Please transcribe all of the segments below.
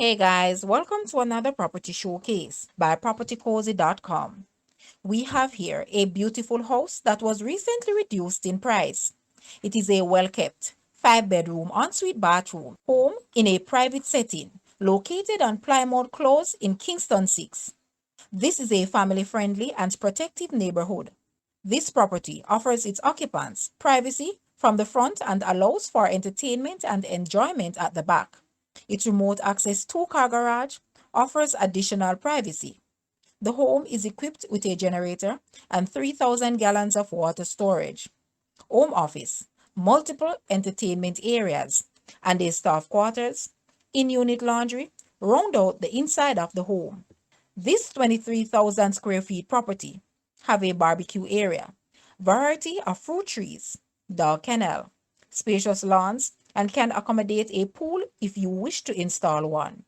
Hey guys, welcome to another property showcase by propertycozy.com. We have here a beautiful house that was recently reduced in price. It is a well-kept 5-bedroom ensuite bathroom home in a private setting located on Plymouth Close in Kingston 6. This is a family-friendly and protective neighborhood. This property offers its occupants privacy from the front and allows for entertainment and enjoyment at the back. Its remote access two-car garage offers additional privacy. The home is equipped with a generator and 3,000 gallons of water storage, home office, multiple entertainment areas, and a staff quarters, in-unit laundry round out the inside of the home. This 23,000 square feet property have a barbecue area, variety of fruit trees, dog kennel, spacious lawns, and can accommodate a pool if you wish to install one.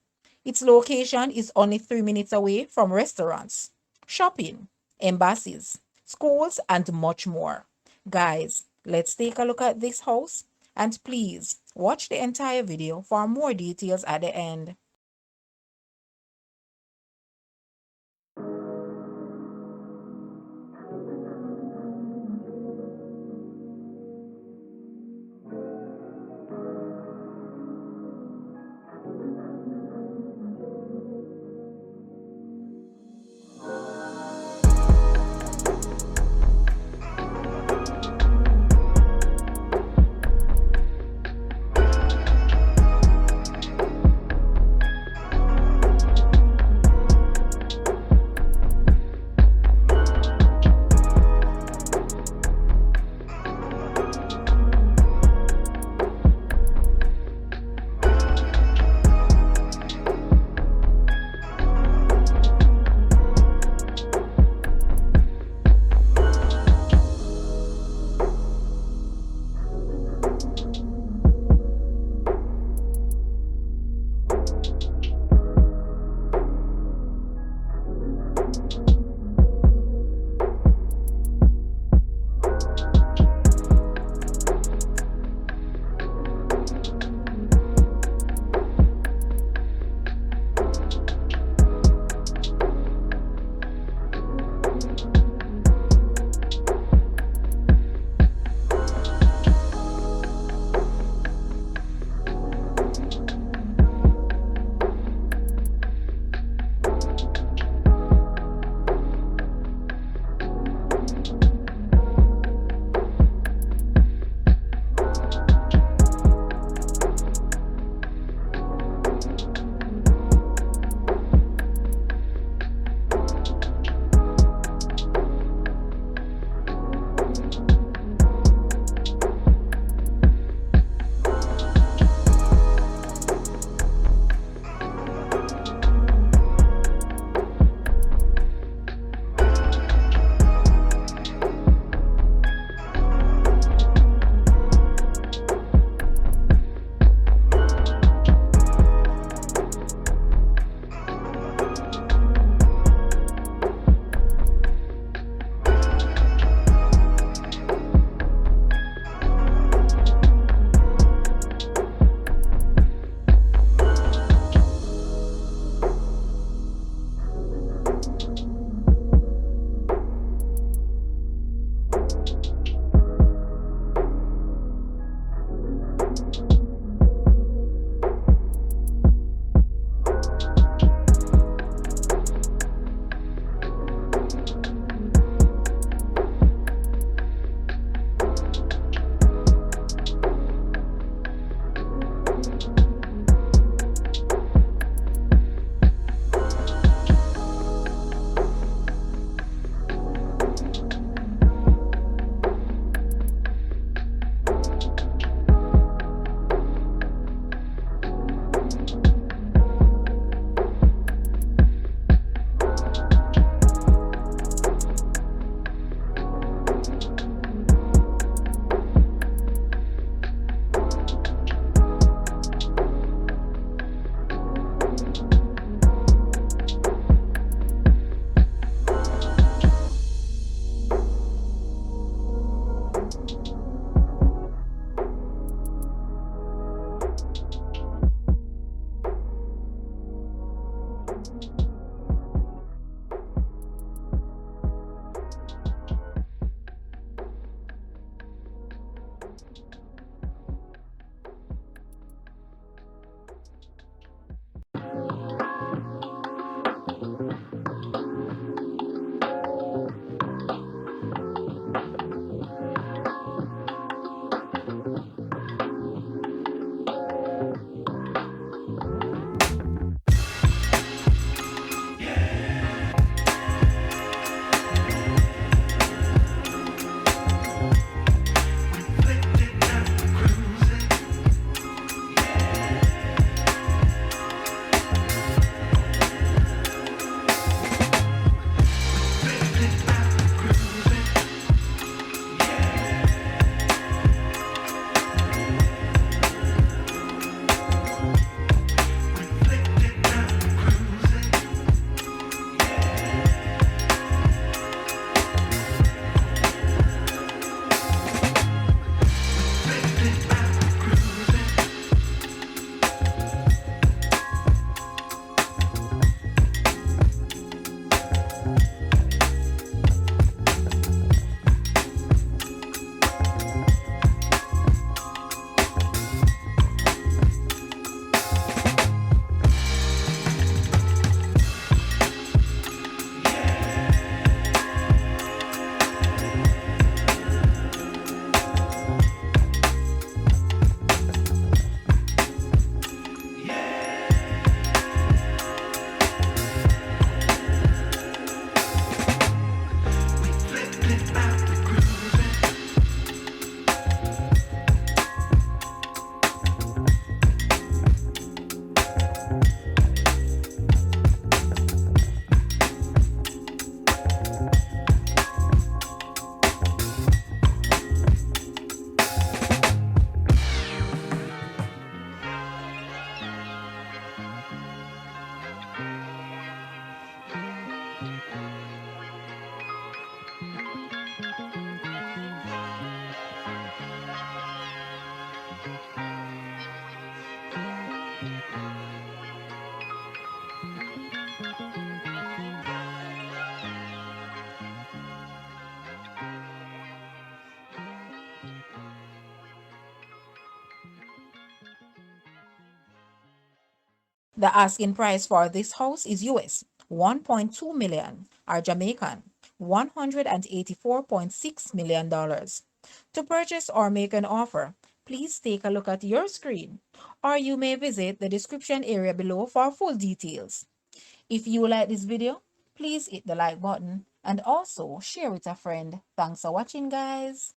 Its location is only 3 minutes away from restaurants, shopping, embassies, schools, and much more. Guys, let's take a look at this house and please watch the entire video for more details at the end. The asking price for this house is US 1.2 million or Jamaican $184.6 million. To purchase or make an offer, please take a look at your screen or you may visit the description area below for full details. If you like this video, please hit the like button and also share with a friend. Thanks for watching, guys.